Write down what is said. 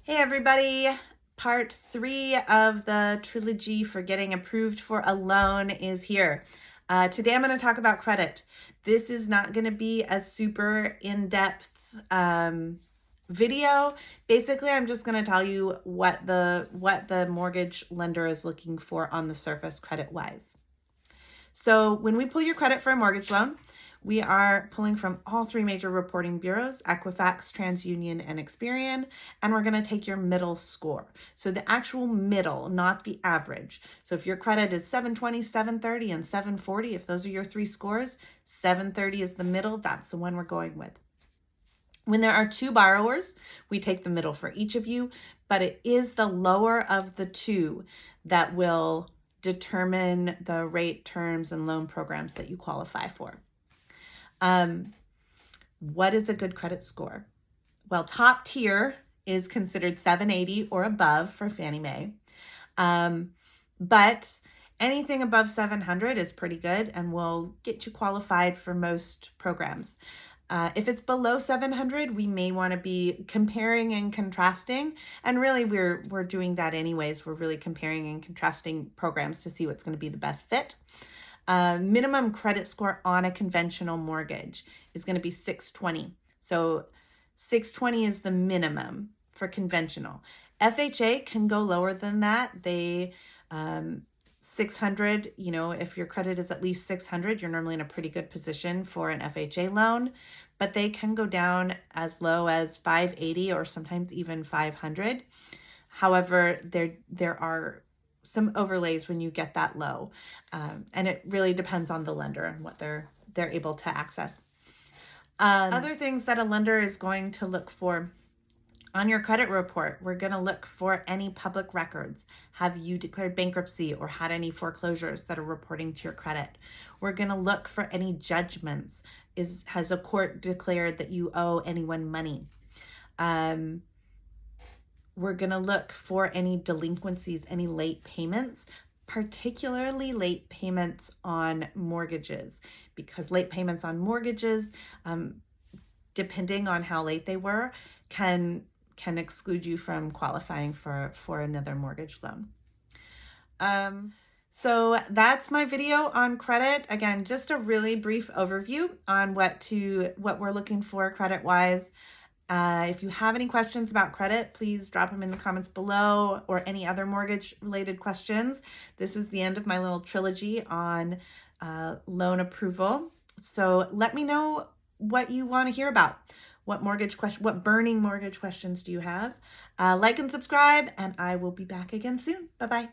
Hey everybody, part 3 of the trilogy for getting approved for a loan is here. Today I'm going to talk about credit. This is not going to be a super in-depth video. Basically, I'm just going to tell you what the mortgage lender is looking for on the surface credit-wise. So when we pull your credit for a mortgage loan, we are pulling from all 3 major reporting bureaus, Equifax, TransUnion, and Experian, and we're going to take your middle score. So the actual middle, not the average. So if your credit is 720, 730, and 740, if those are your 3 scores, 730 is the middle. That's the one we're going with. When there are 2 borrowers, we take the middle for each of you, but it is the lower of the 2 that will determine the rate, terms, and loan programs that you qualify for. What is a good credit score? Well, top tier is considered 780 or above for Fannie Mae. But anything above 700 is pretty good and will get you qualified for most programs. If it's below 700, we may want to be comparing and contrasting. And really, we're doing that anyways. We're really comparing and contrasting programs to see what's going to be the best fit. Minimum credit score on a conventional mortgage is going to be 620. So 620 is the minimum for conventional. FHA can go lower than that. They 600, if your credit is at least 600, you're normally in a pretty good position for an FHA loan, but they can go down as low as 580 or sometimes even 500. However, there are some overlays when you get that low. And it really depends on the lender and what they're able to access. Other things that a lender is going to look for on your credit report, we're going to look for any public records. Have you declared bankruptcy or had any foreclosures that are reporting to your credit? We're going to look for any judgments. Has a court declared that you owe anyone money? We're going to look for any delinquencies, any late payments, particularly late payments on mortgages, because late payments on mortgages, depending on how late they were, can exclude you from qualifying for another mortgage loan. So that's my video on credit. Again, just a really brief overview on what we're looking for credit-wise. If you have any questions about credit, please drop them in the comments below, or any other mortgage-related questions. This is the end of my little trilogy on loan approval. So let me know what you want to hear about. What burning mortgage questions do you have? Like and subscribe, and I will be back again soon. Bye-bye.